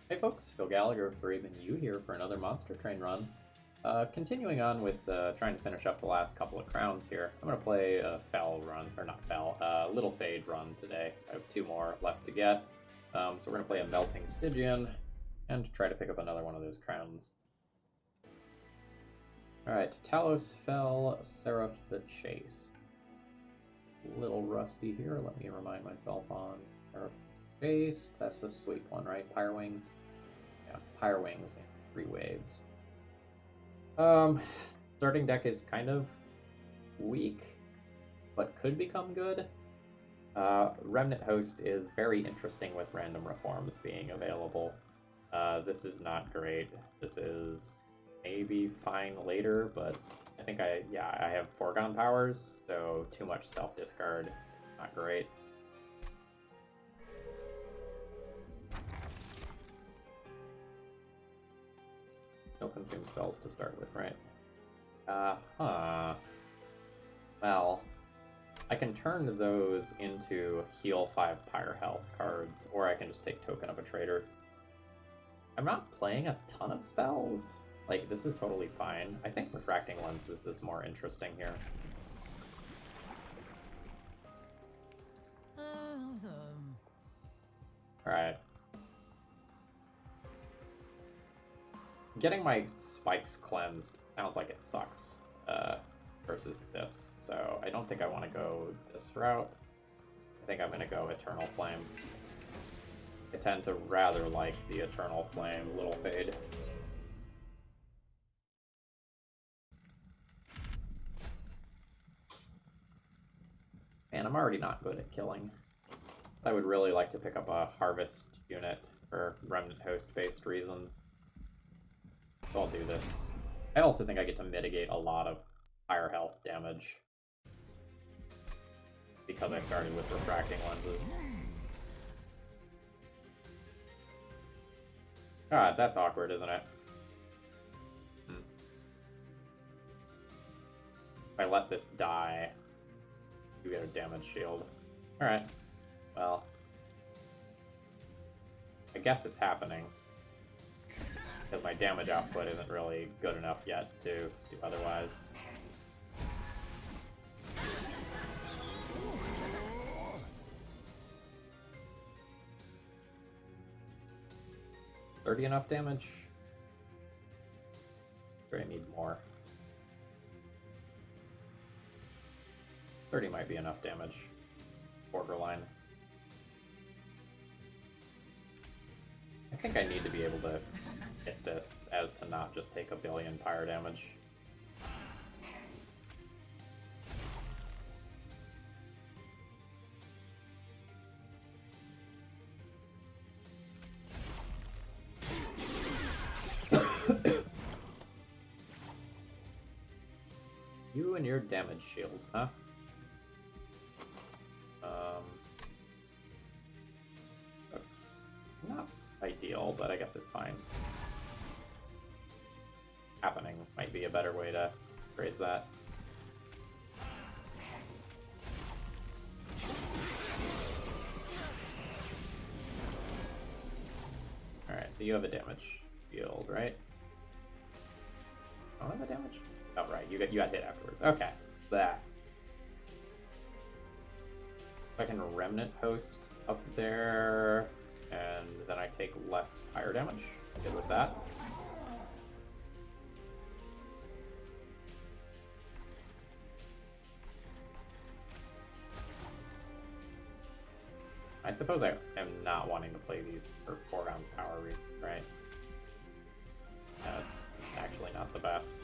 Hey folks, Phil Gallagher of ThrabenU here for another Monster Train run. Continuing on with trying to finish up the last couple of crowns here. I'm going to play a Fell run, or not Fell, Little Fade run today. I have two more left to get. So we're going to play a Melting Stygian and try to pick up another one of those crowns. Alright, Talos Fell, Seraph the Chase. A little rusty here, let me remind myself on Seraph the Chase. That's a sweet one, right? Pyre Wings? Yeah, Pyre Wings and 3 waves. Starting deck is kind of weak, but could become good. Remnant Host is very interesting with random reforms being available. This is not great. This is maybe fine later, but I think I have foregone powers, so too much self-discard, not great. No consume spells to start with, right? Well, I can turn those into heal 5 Pyre health cards, or I can just take Token of a Traitor. I'm not playing a ton of spells. Like, this is totally fine. I think Refracting Lenses is more interesting here. Alright. Getting my spikes cleansed sounds like it sucks versus this, so I don't think I want to go this route. I think I'm going to go Eternal Flame. I tend to rather like the Eternal Flame Little Fade. And I'm already not good at killing. I would really like to pick up a Harvest unit for Remnant Host-based reasons. So I'll do this. I also think I get to mitigate a lot of higher health damage because I started with Refracting Lenses. God, that's awkward, isn't it? If I let this die, you get a damage shield. Alright. Well, I guess it's happening. Because my damage output isn't really good enough yet to do otherwise. $30 enough damage? Or I need more. 30 might be enough damage. Borderline. I think I need to be able to hit this as to not just take a billion pyre damage. You and your damage shields, huh? That's not ideal, but I guess it's fine. Happening might be a better way to phrase that. Alright, so you have a damage shield, right? I don't have a damage? Oh, right, you got hit afterwards. Okay, that. If I can Remnant Host up there, and then I take less fire damage. Good with that. I suppose I am not wanting to play these for foregone power reasons, right? That's actually not the best.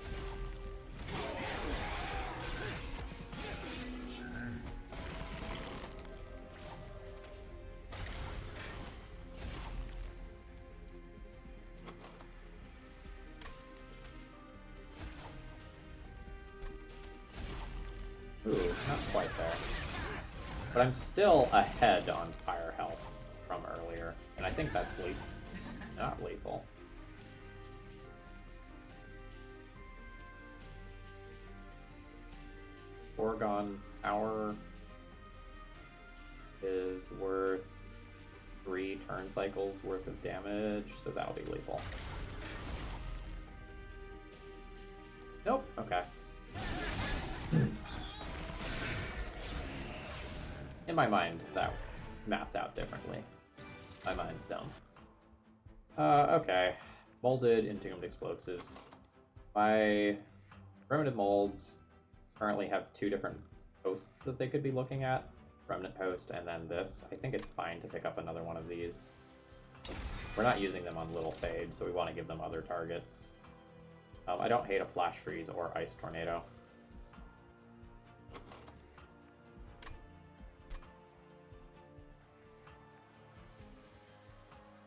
Ooh, not quite there. But I'm still ahead on fire health from earlier, and I think that's not lethal. Foregone power is worth 3 turn cycles worth of damage, so that'll be lethal. Nope, okay. In my mind, that mapped out differently. My mind's dumb. Okay. Molded entombed explosives. My primitive molds currently have 2 different hosts that they could be looking at. Remnant host and then this. I think it's fine to pick up another one of these. We're not using them on Little Fade, so we want to give them other targets. I don't hate a Flash Freeze or Ice Tornado.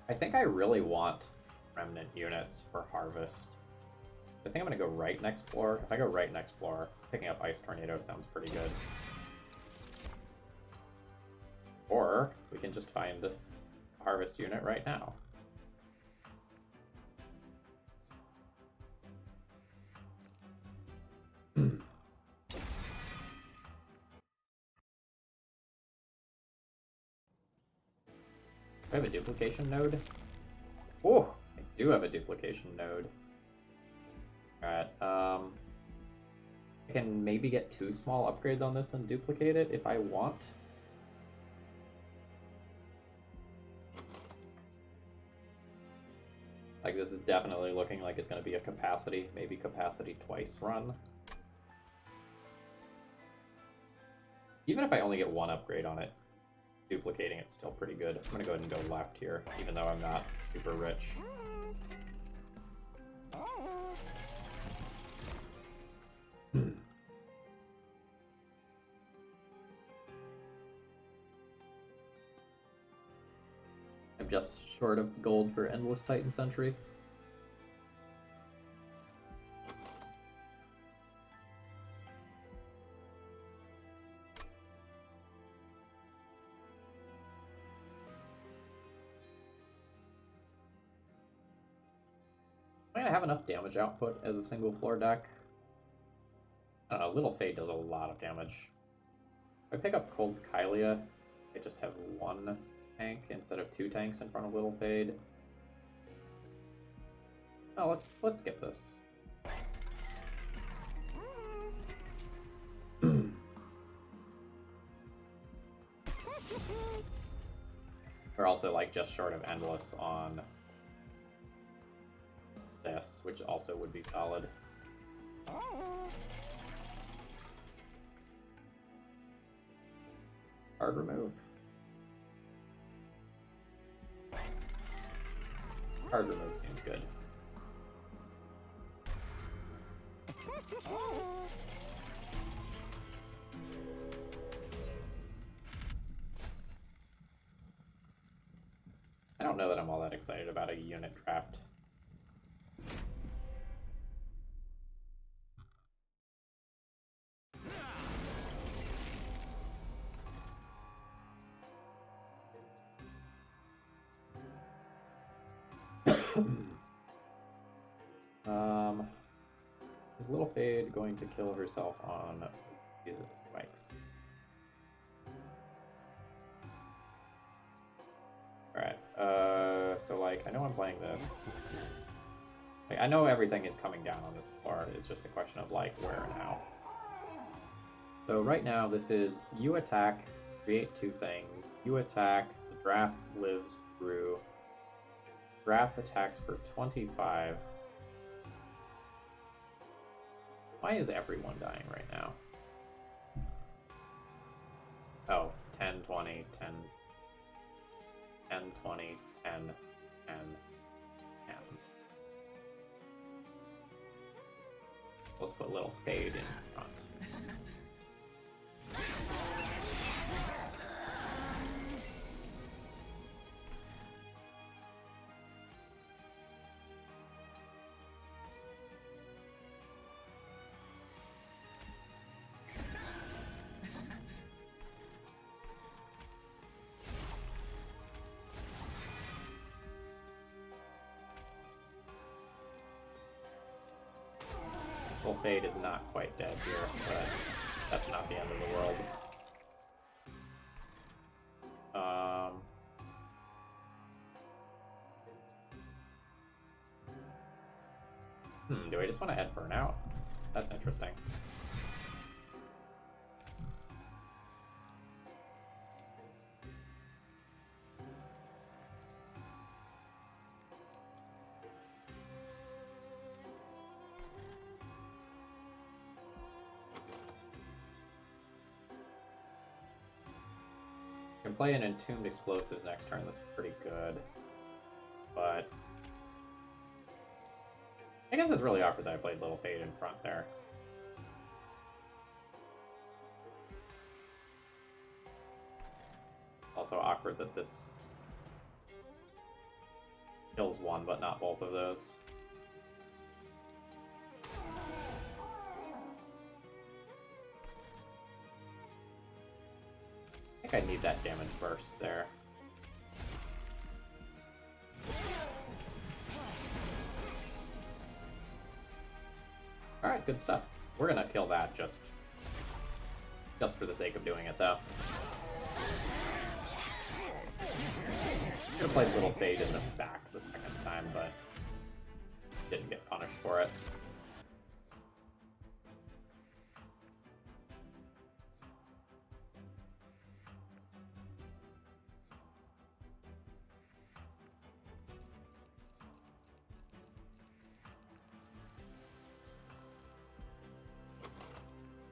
I think I really want Remnant units for Harvest. I think I'm going to go right next floor. If I go right next floor, picking up Ice Tornado sounds pretty good. Or we can just find a Harvest unit right now. I have a duplication node? Oh, I do have a duplication node. Alright, I can maybe get 2 small upgrades on this and duplicate it if I want. Like, this is definitely looking like it's going to be a capacity, maybe capacity twice run. Even if I only get 1 upgrade on it, duplicating it's still pretty good. I'm gonna go ahead and go left here, even though I'm not super rich. I'm just short of gold for Endless Titan Sentry. Am I gonna have enough damage output as a single floor deck? I don't know, Little Fade does a lot of damage. If I pick up Cold Kylia, I just have 1 tank instead of 2 tanks in front of Little Fade. Oh, let's skip this. We're also like just short of Endless on this, which also would be solid. Hard remove. Hard remove seems good. I don't know that I'm all that excited about a unit draft. Is Little Fade going to kill herself on these spikes? Alright, so like, I know I'm playing this. Like, I know everything is coming down on this floor, it's just a question of like, where and how. So right now, this is, you attack, create 2 things. You attack, the draft lives through. Draft attacks for 25. Why is everyone dying right now? Oh, 10, 20, 10, 10, 20, 10, 10, 10. Let's put a little Fade in front. Well, Fade is not quite dead here, but that's not the end of the world. Do I just want to add Burnout? That's interesting. I can play an Entombed Explosives next turn, that's pretty good. But I guess it's really awkward that I played Little Fade in front there. Also awkward that this kills one, but not both of those. I think I need that damage burst there. Alright, good stuff. We're gonna kill that just for the sake of doing it, though. Could have played Little Fade in the back the second time, but didn't get punished for it.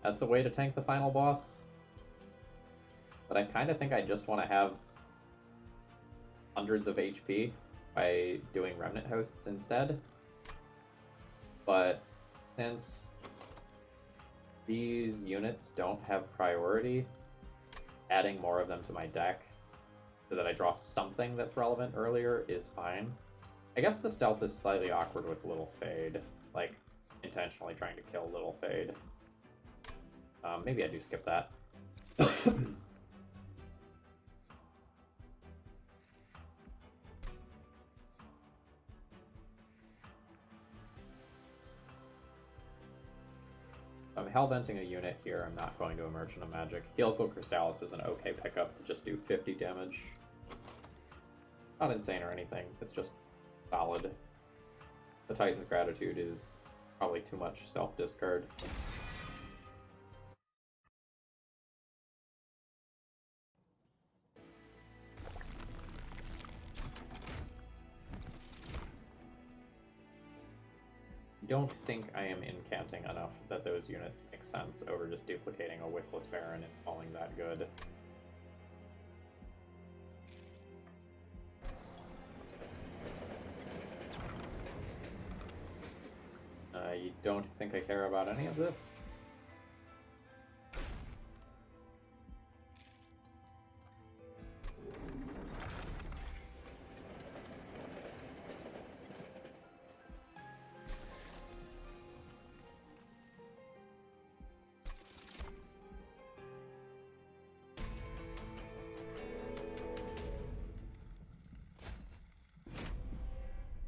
That's a way to tank the final boss. But I kind of think I just want to have hundreds of HP by doing Remnant Hosts instead. But since these units don't have priority, adding more of them to my deck so that I draw something that's relevant earlier is fine. I guess the stealth is slightly awkward with Little Fade, like intentionally trying to kill Little Fade. Maybe I do skip that. I'm hellbenting a unit here. I'm not going to Merchant of Magic. Helical Crystallis is an okay pickup to just do 50 damage. Not insane or anything. It's just solid. The Titan's Gratitude is probably too much self-discard. Don't think I am incanting enough that those units make sense over just duplicating a Wickless Baron and calling that good. You don't think I care about any of this?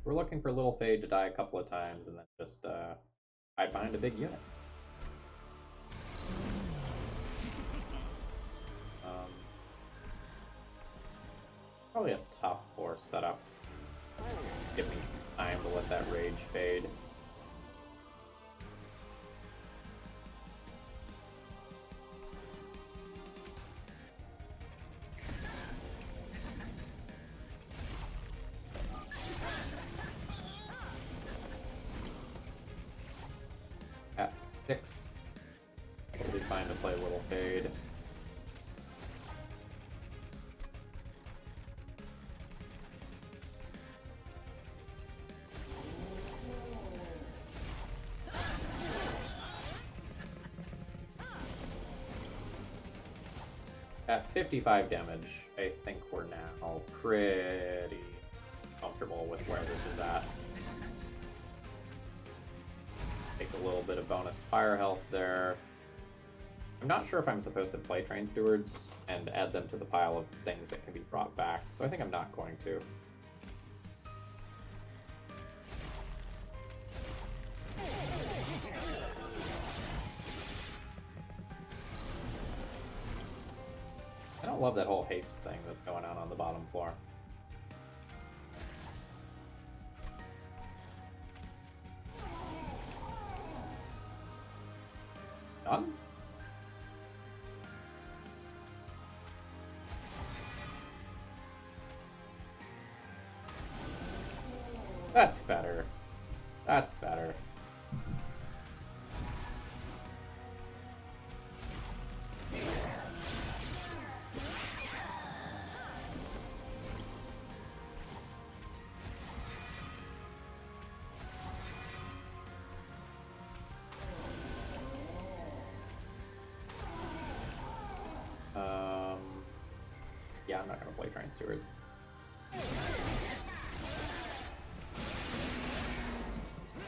We're looking for Little Fade to die a couple of times and then just hide behind a big unit. Probably a top floor setup. Give me time to let that rage fade. At 6, it'll be fine to play Little Fade. At 55 damage, I think we're now pretty comfortable with where this is at. Take a little bit of bonus fire health there. I'm not sure if I'm supposed to play Train Stewards and add them to the pile of things that can be brought back, so I think I'm not going to. I don't love that whole haste thing that's going on the bottom floor. Done? That's better. That's better. Yeah, I'm not gonna play Train Stewards.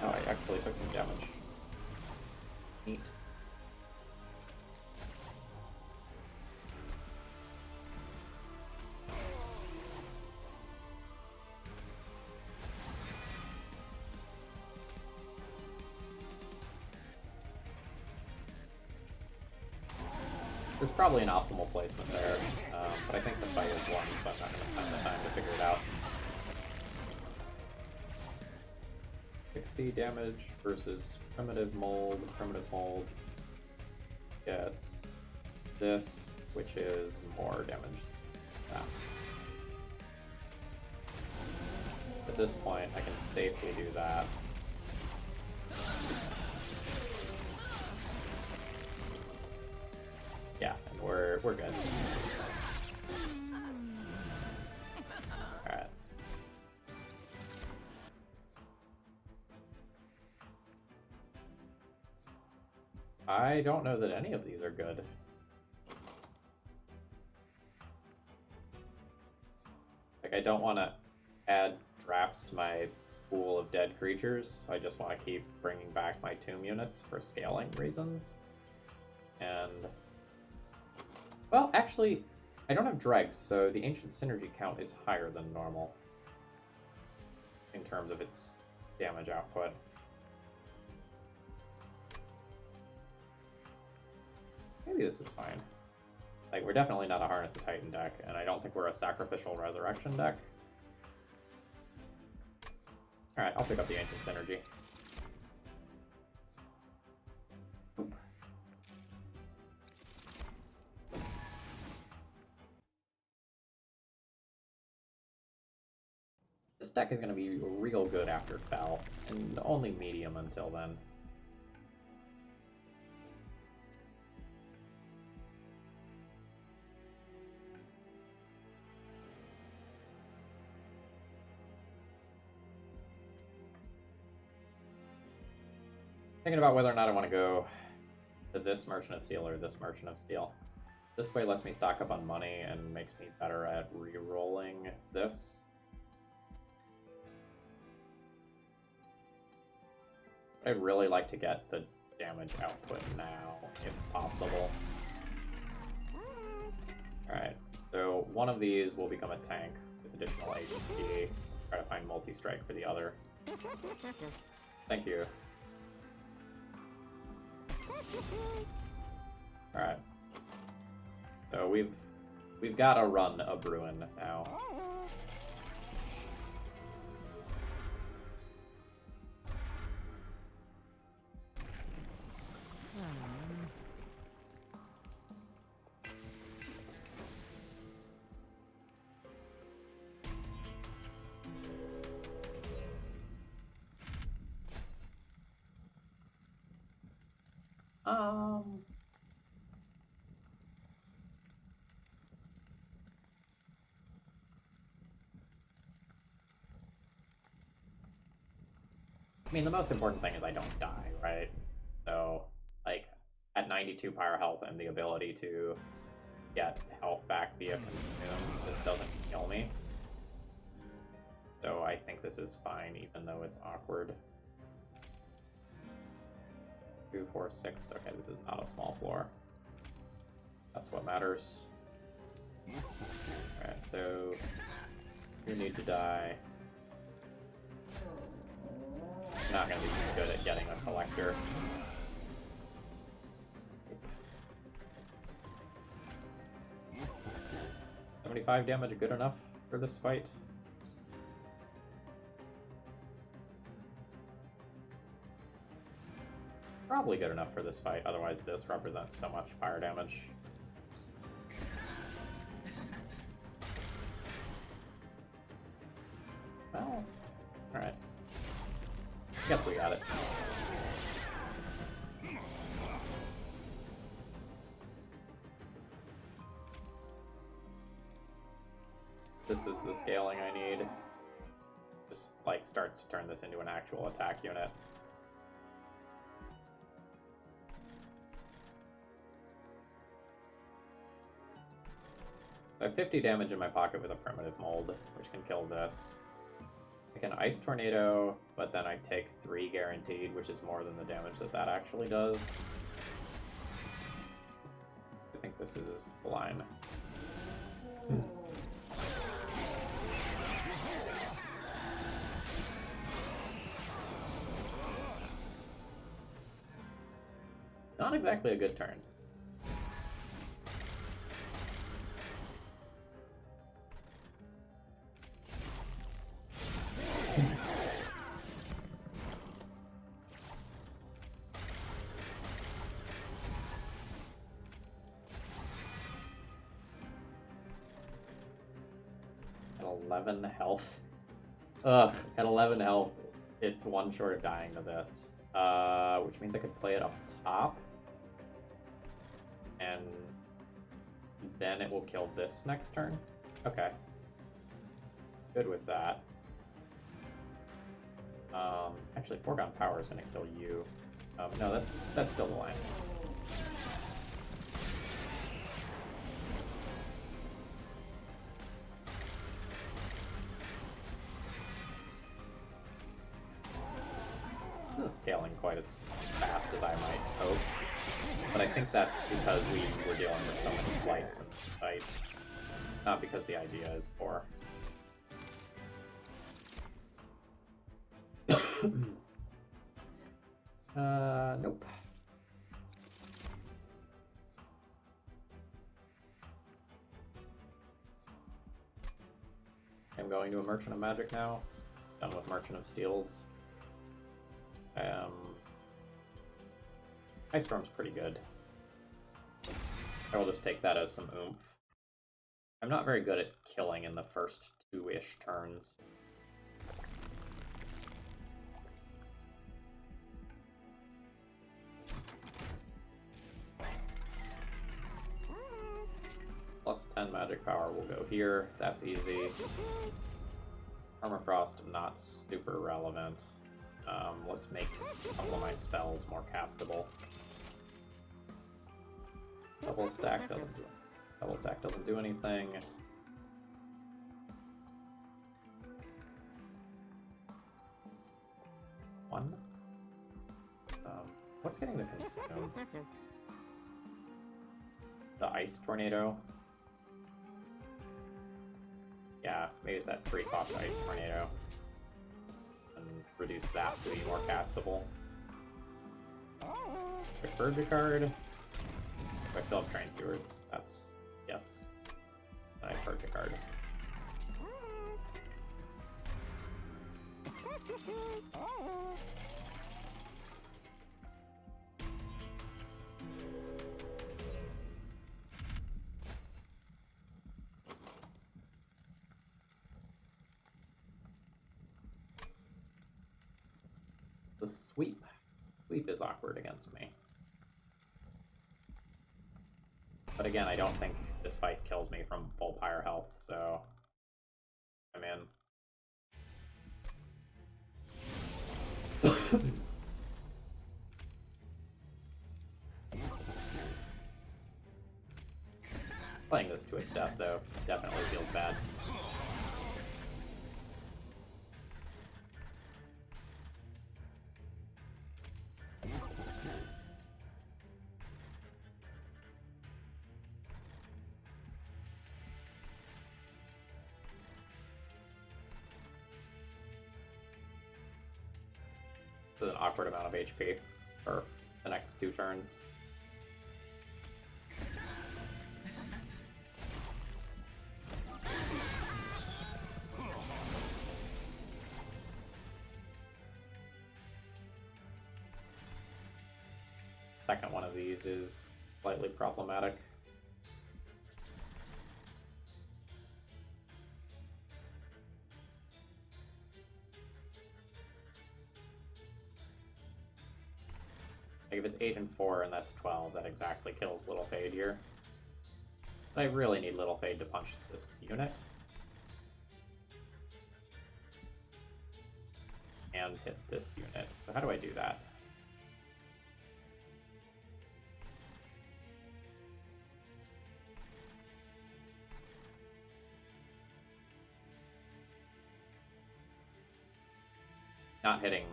Oh, I actually took some damage. Neat. There's probably an optimal placement there, but I think the fight is won, so I'm not going to spend the time to figure it out. 60 damage versus primitive mold. Primitive mold gets this, which is more damage than that. At this point, I can safely do that. Yeah, and we're good. Alright. I don't know that any of these are good. Like, I don't want to add drafts to my pool of dead creatures. I just want to keep bringing back my tomb units for scaling reasons. And... well, actually, I don't have dregs, so the ancient synergy count is higher than normal in terms of its damage output. Maybe this is fine. Like, we're definitely not a Harness of Titan deck, and I don't think we're a Sacrificial Resurrection deck. Alright, I'll pick up the Ancient Synergy. Oop. This deck is going to be real good after Fel, and only medium until then. Thinking about whether or not I want to go to this Merchant of Steel or this Merchant of Steel. This way lets me stock up on money and makes me better at re-rolling this. I'd really like to get the damage output now, if possible. Alright, so one of these will become a tank with additional HP. Try to find multi-strike for the other. Thank you. Alright. So we've got to run a Bruin now. I mean, the most important thing is I don't die, right? So, like, at 92 power health and the ability to get health back via consume, this doesn't kill me. So I think this is fine, even though it's awkward. 2, 4, 6. Okay, this is not a small floor. That's what matters. Alright, so you need to die. Not going to be good at getting a collector. $75 damage good enough for this fight? Probably good enough for this fight, otherwise this represents so much fire damage. Well, alright. I guess we got it. This is the scaling I need. Just, like, starts to turn this into an actual attack unit. I have 50 damage in my pocket with a primitive mold, which can kill this. I can Ice Tornado, but then I take 3 guaranteed, which is more than the damage that that actually does. I think this is the line. Not exactly a good turn. At 11 health. Ugh, at 11 health, it's one short of dying to this. Which means I could play it up top. And then it will kill this next turn? Okay. Good with that. Actually, Foregone Power is going to kill you. No, that's still the line. Not scaling quite as fast as I might hope, but I think that's because we were dealing with so many flights in this fight, not because the idea is poor. Nope. I'm going to a Merchant of Magic now. Done with Merchant of Steels. Ice Storm's pretty good. I will just take that as some oomph. I'm not very good at killing in the first 2-ish turns. Plus 10 magic power will go here. That's easy. Armor Frost, not super relevant. Let's make a couple of my spells more castable. Double stack doesn't do anything. One. What's getting the consume? The Ice Tornado. Yeah, maybe it's that 3-cost Ice Tornado. And reduce that to be more castable. Preferred your card. I still have Train Stewards. That's yes. And I purge a card. The sweep. Sweep is awkward against me. But again, I don't think this fight kills me from full pyre health, so I'm in. Playing this to its death, though, definitely feels bad. With an awkward amount of HP for the next 2 turns. second one of these is slightly problematic. Like if it's 8 and 4 and that's 12, that exactly kills Little Fade here. But I really need Little Fade to punch this unit. And hit this unit. So how do I do that? Not hitting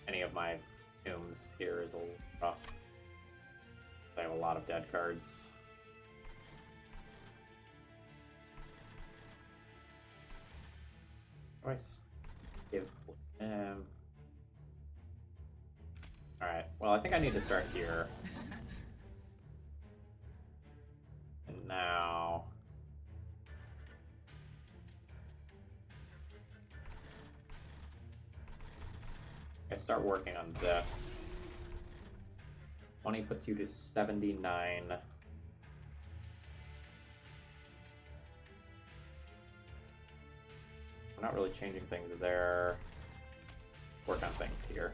any of my tombs here is a little rough. I have a lot of dead cards. How do I give... Alright, well I think I need to start here. And now... I start working on this. 20 puts you to 79. I'm not really changing things there. Work on things here.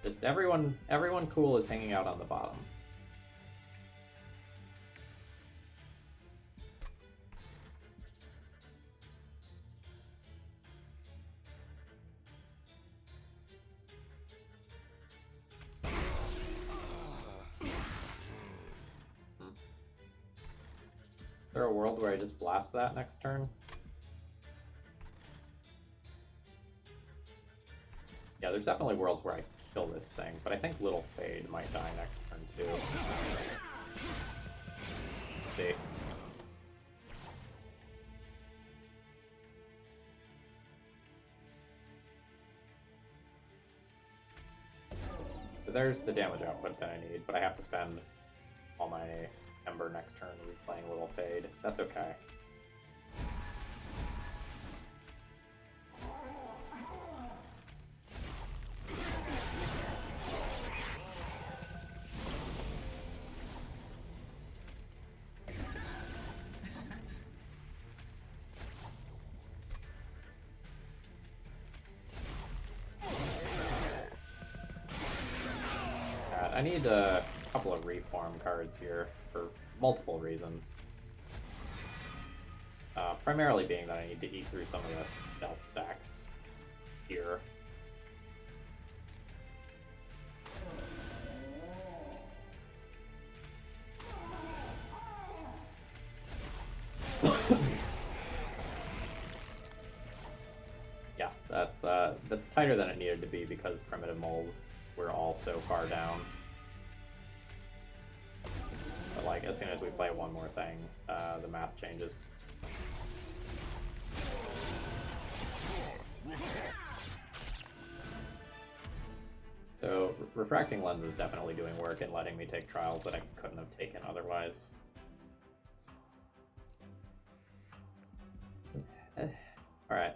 Just everyone cool is hanging out on the bottom. Is there a world where I just blast that next turn? Yeah, there's definitely worlds where I kill this thing, but I think Little Fade might die next turn too. Let's see. So there's the damage output that I need, but I have to spend all my Ember next turn replaying Little Fade. That's okay. I need a couple of reform cards here for multiple reasons. Primarily being that I need to eat through some of the stealth stacks here. Yeah, that's tighter than it needed to be because primitive molds were all so far down. But like, as soon as we play one more thing, the math changes. So, refracting lens is definitely doing work in letting me take trials that I couldn't have taken otherwise. Alright.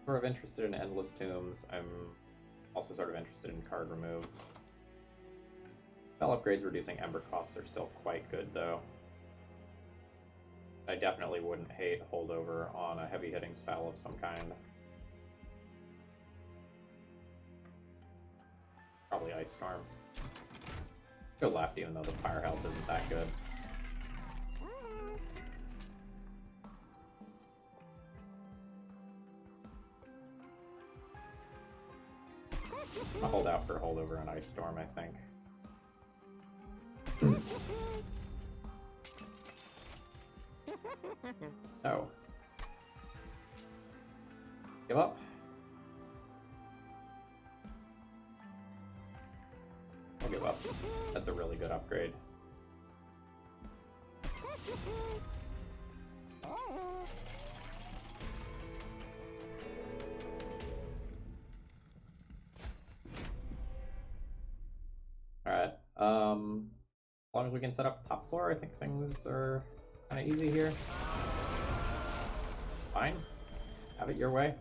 Sort of interested in Endless Tombs. I'm also sort of interested in card removes. Spell upgrades reducing Ember costs are still quite good, though. I definitely wouldn't hate holdover on a heavy-hitting spell of some kind. Probably Ice Storm. Go left, even though the fire health isn't that good. I'll hold out for holdover and Ice Storm, I think. Oh. Give up? I'll give up. That's a really good upgrade. As long as we can set up top floor, I think things are kind of easy here. Fine. Have it your way.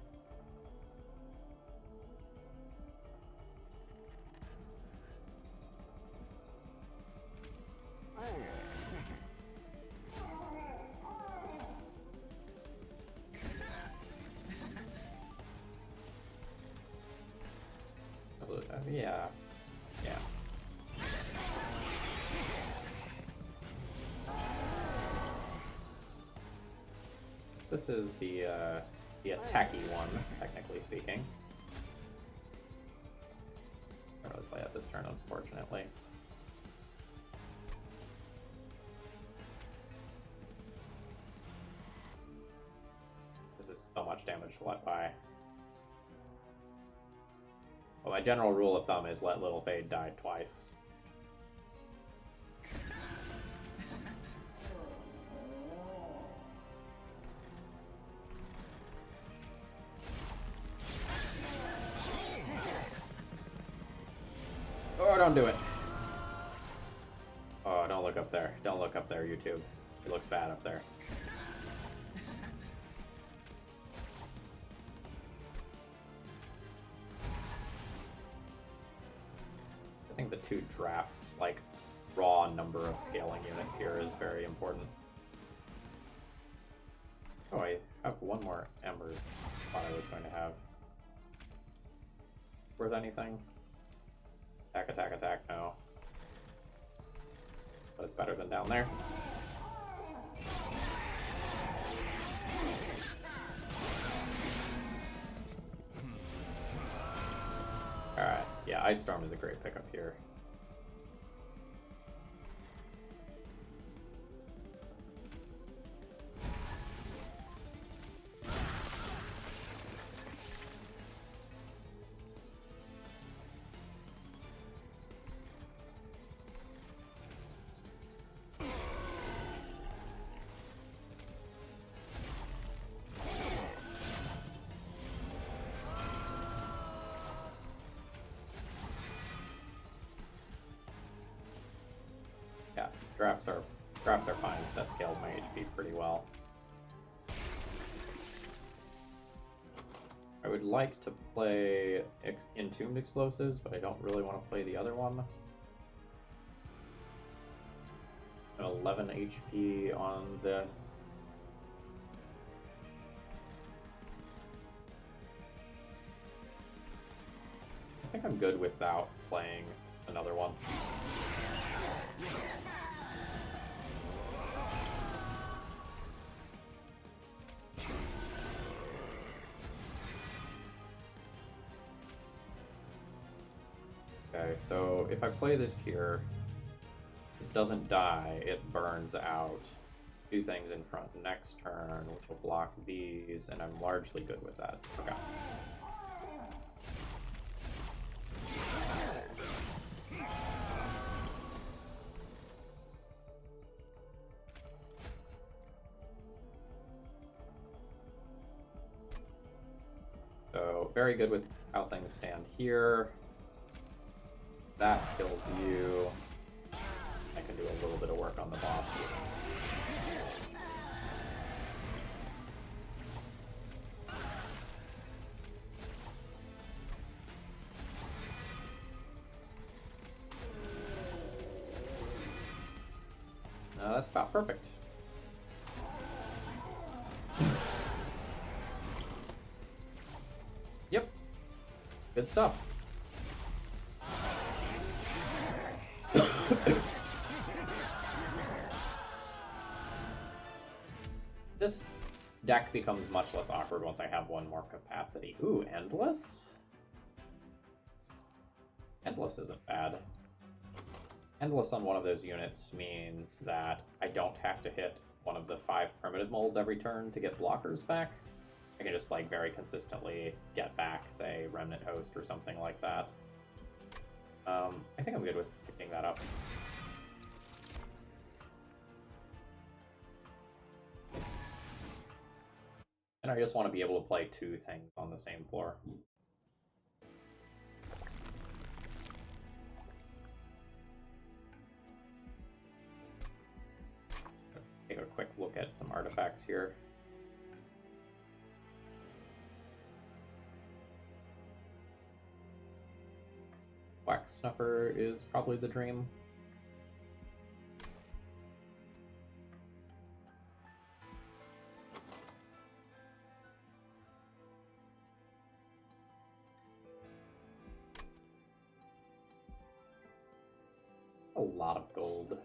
Yeah. Yeah. This is the attacky one, technically speaking. I don't really play out this turn, unfortunately. This is so much damage to let by. Well, my general rule of thumb is let Little Fade die twice. Oh, don't do it. Oh, don't look up there. Don't look up there, YouTube. It looks bad up there. I think the 2 drafts, like, raw number of scaling units here is very important. Oh, I have one more Ember thought I was going to have. Worth anything? Attack, attack, attack, no. But it's better than down there. Alright, yeah, Ice Storm is a great pickup here. Yeah, drafts are fine. That scales my HP pretty well. I would like to play Entombed Explosives, but I don't really want to play the other one. An 11 HP on this. I think I'm good without playing another one. Okay, so if I play this here, this doesn't die, it burns out 2 things in front next turn, which will block these, and I'm largely good with that. Okay. So, very good with how things stand here. That kills you. I can do a little bit of work on the boss. That's about perfect. Yep. Good stuff. This deck becomes much less awkward once I have one more capacity. Ooh, Endless? Endless isn't bad. Endless on one of those units means that I don't have to hit one of the 5 primitive molds every turn to get blockers back. I can just, like, very consistently get back, say, Remnant Host or something like that. I think I'm good with picking that up. And I just want to be able to play 2 things on the same floor. look at some artifacts here. Wax Snuffer is probably the dream. A lot of gold.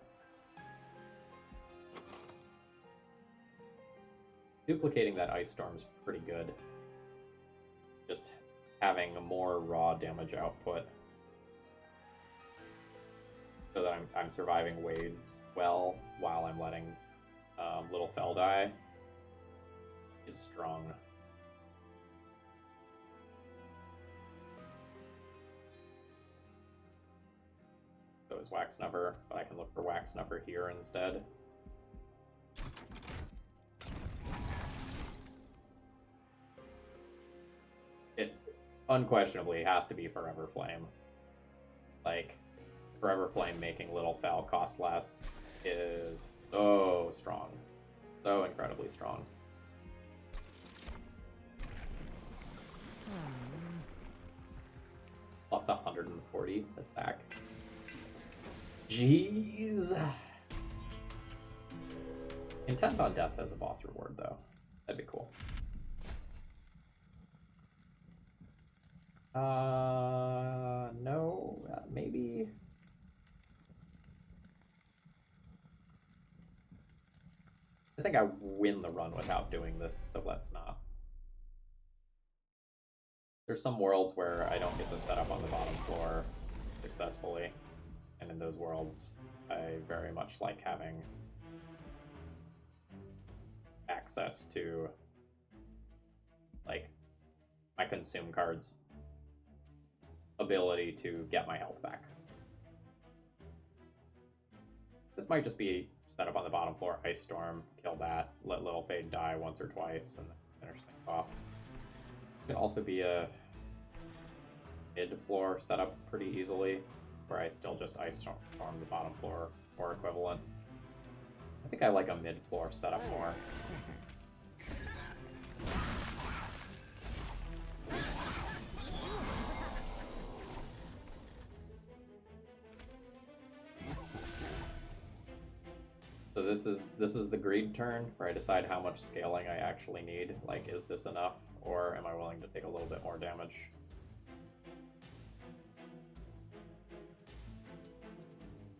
Duplicating that Ice Storm's pretty good. Just having more raw damage output so that I'm surviving waves well while I'm letting Little Fell die is strong. So is Wax Snuffer, but I can look for Wax Snuffer here instead. It unquestionably has to be Forever Flame. Like, Forever Flame making Little Fell cost less is so strong. So incredibly strong. Plus 140 attack. Jeez. Intent on Death as a boss reward, though. That'd be cool. No, maybe. I think I win the run without doing this, so let's not. There's some worlds where I don't get to set up on the bottom floor successfully, and in those worlds, I very much like having access to, like, my consume cards ability to get my health back. This might just be set up on the bottom floor, Ice Storm, kill that, let Little Fade die once or twice, and finish things off. It could also be a mid-floor setup pretty easily, where I still just Ice Storm the bottom floor or equivalent. I think I like a mid-floor setup more. So this is the greed turn where I decide how much scaling I actually need. Like, is this enough, or am I willing to take a little bit more damage?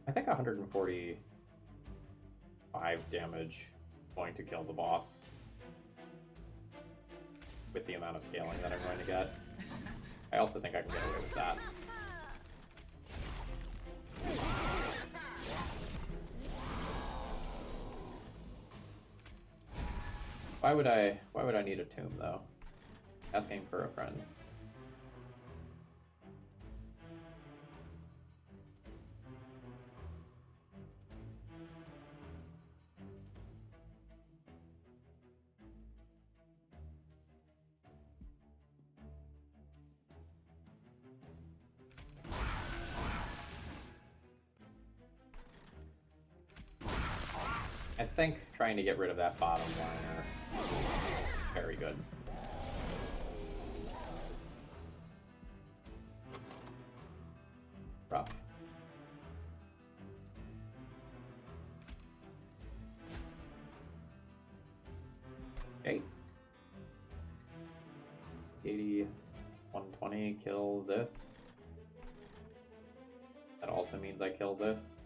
I think 145 damage going to kill the boss with the amount of scaling that I'm going to get. I also think I can get away with that. Why would I need a tomb, though? Asking for a friend. I think trying to get rid of that bottom liner is very good. Rough. Okay. 80, 120, kill this. That also means I kill this.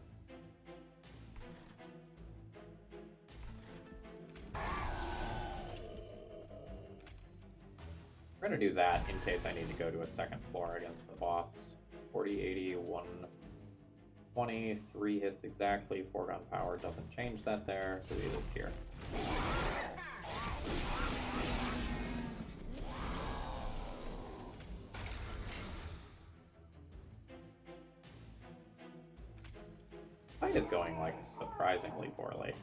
We're going to do that in case I need to go to a second floor against the boss. 40, 80, 120, 3 hits exactly, foregone power doesn't change that there, so it is here. Fight is going, like, surprisingly poorly.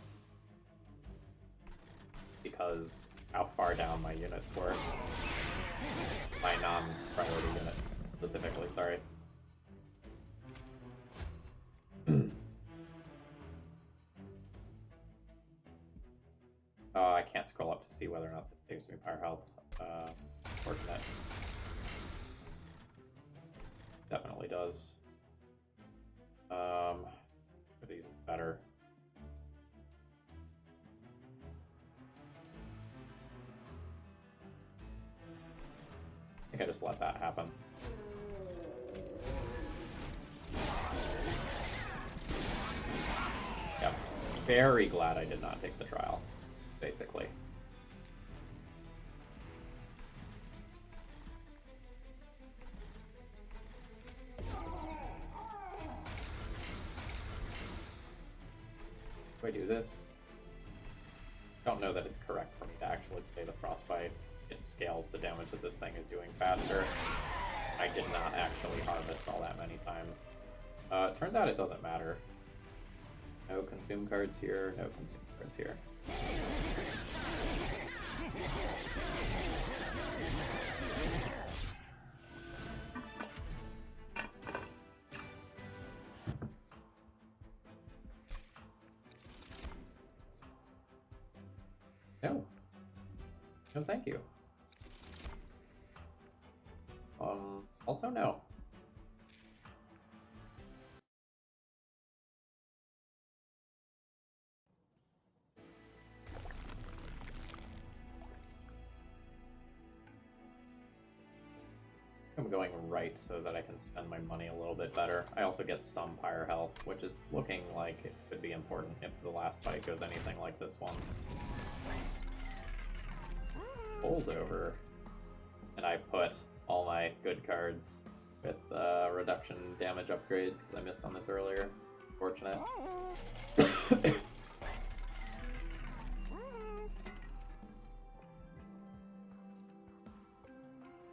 Because how far down my units were. My non-priority units, specifically, sorry. Oh, I can't scroll up to see whether or not this saves me fire health. Fortunate. Definitely does. These better. I think I just let that happen. Yep. Very glad I did not take the trial, basically. Do I do this? Don't know that it's correct for me to actually play the Frostbite. It scales the damage that this thing is doing faster. I did not actually harvest all that many times. Turns out it doesn't matter. No consume cards here, no consume cards here. No. No, thank you. Also no. I'm going right so that I can spend my money a little bit better. I also get some fire health, which is looking like it could be important if the last fight goes anything like this one. Holdover. And I put all my good cards with reduction damage upgrades because I missed on this earlier. Fortunate.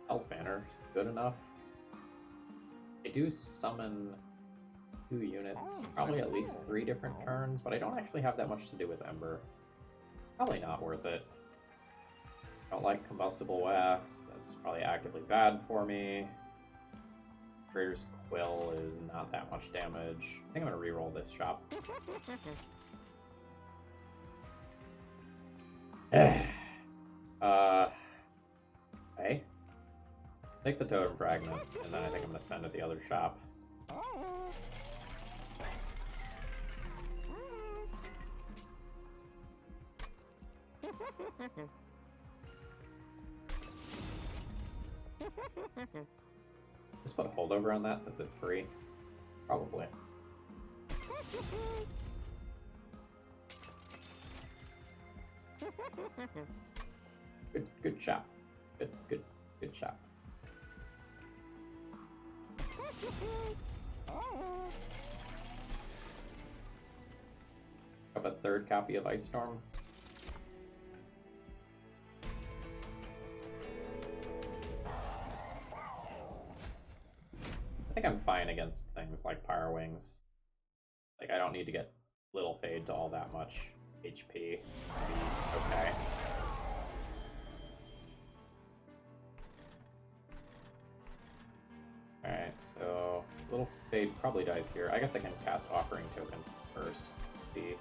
Hell's Banner is good enough. I do summon 2 units, probably at least 3 different turns, but I don't actually have that much to do with Ember. Probably not worth it. Don't like combustible wax. That's probably actively bad for me. Trader's Quill is not that much damage. I think I'm gonna reroll this shop. Okay. Take the Totem Fragment, and then I think I'm gonna spend at the other shop. Just put a holdover on that since it's free. Probably. Good shot. Good shot. Have a 3rd copy of Ice Storm. I think I'm fine against things like Pyro Wings. Like, I don't need to get Little Fade to all that much HP. Okay. Alright, so Little Fade probably dies here. I guess I can cast Offering Token first. See.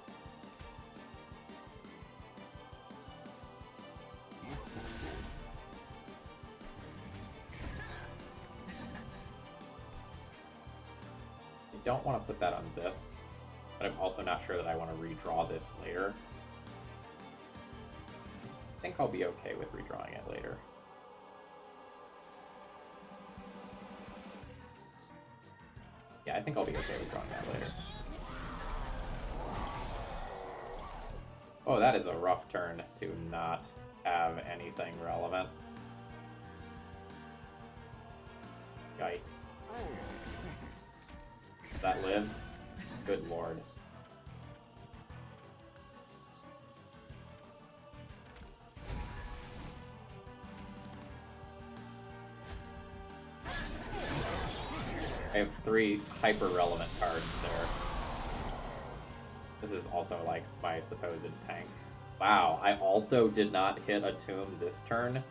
I don't want to put that on this, but I'm also not sure that I want to redraw this later. I think I'll be okay with redrawing it later. Yeah, I think I'll be okay with drawing that later. Oh, that is a rough turn to not have anything relevant. Yikes. Does that live? Good lord. I have 3 hyper-relevant cards there. This is also like my supposed tank. Wow, I also did not hit a tomb this turn.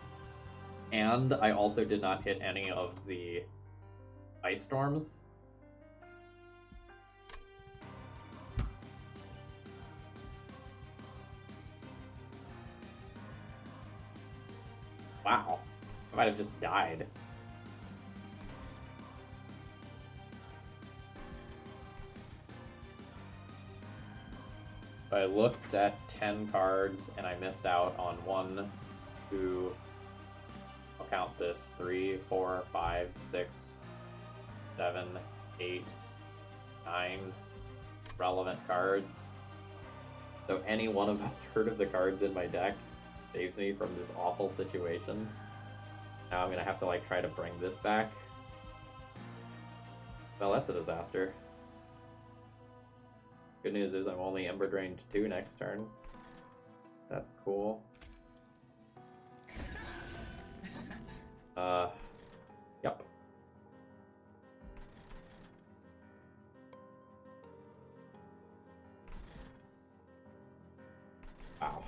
And I also did not hit any of the Ice Storms. Wow. I might have just died. I looked at 10 cards and I missed out on 1, 2, I'll count this, 3, 4, 5, 6, 7, 8, 9 relevant cards. So any one of a third of the cards in my deck saves me from this awful situation. Now I'm gonna have to like try to bring this back. Well, that's a disaster. Good news is I'm only Ember Drained 2 next turn. That's cool. Yep. Wow.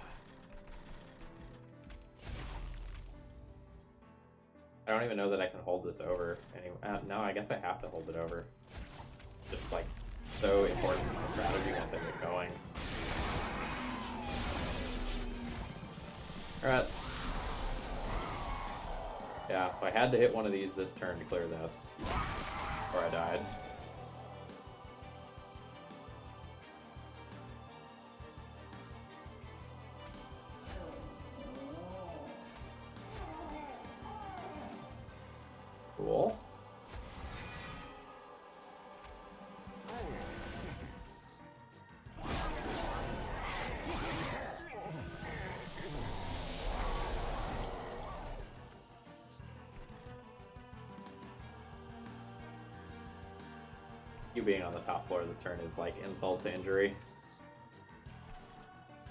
I don't even know that I can hold this over. Anyway, no, I guess I have to hold it over. Just like so important to my strategy once I get going. Alright. Yeah, so I had to hit one of these this turn to clear this, or I died. Cool. You being on the top floor this turn is like insult to injury.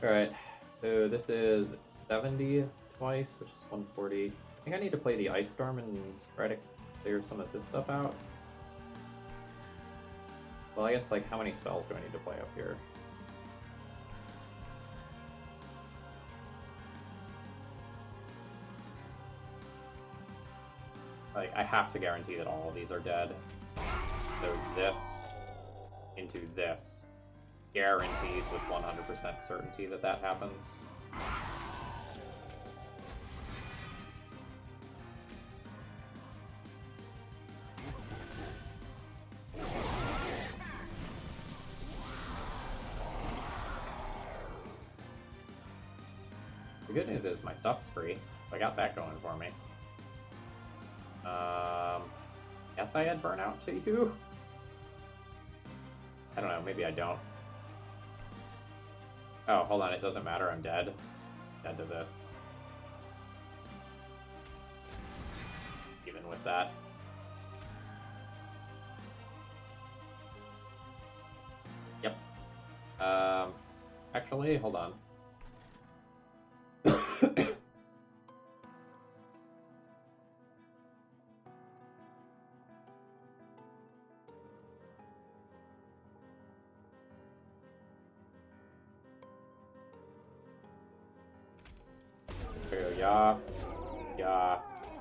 Alright, so this is 70 twice, which is 140. I think I need to play the Ice Storm and try to clear some of this stuff out. Well, I guess, like, how many spells do I need to play up here? Like, I have to guarantee that all of these are dead. So this into this guarantees with 100% certainty that that happens. The good news is my stuff's free, so I got that going for me. Guess I had burnout to you? I don't know, maybe I don't. Oh, hold on, it doesn't matter, I'm dead. Dead to this. Even with that. Yep. Actually, hold on.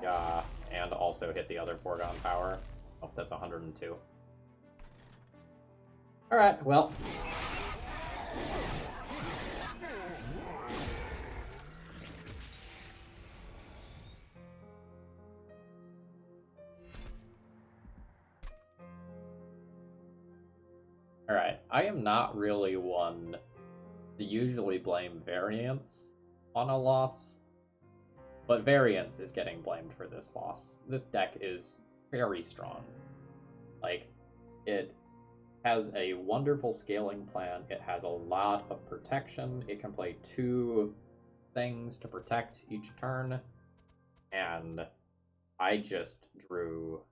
Yeah, and also hit the other foregone power. Oh, that's 102. Alright, well. Alright, I am not really one to usually blame Variance on a loss. But Variance is getting blamed for this loss. This deck is very strong. Like, it has a wonderful scaling plan. It has a lot of protection. It can play 2 things to protect each turn. And I just drew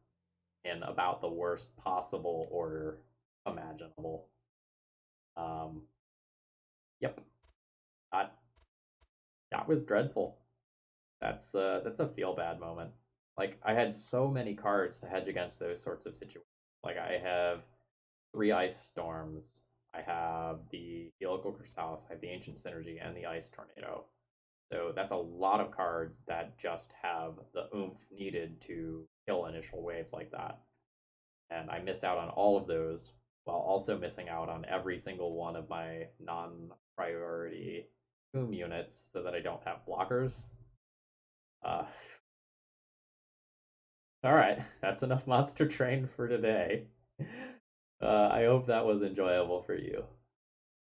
in about the worst possible order imaginable. Yep. That was dreadful. That's a feel bad moment. Like, I had so many cards to hedge against those sorts of situations. Like, I have 3 Ice Storms. I have the Helical Chrysalis, I have the Ancient Synergy, and the Ice Tornado. So that's a lot of cards that just have the oomph needed to kill initial waves like that. And I missed out on all of those, while also missing out on every single one of my non-priority Boom units so that I don't have blockers. Uh, all right, that's enough monster train for today. I hope that was enjoyable for you.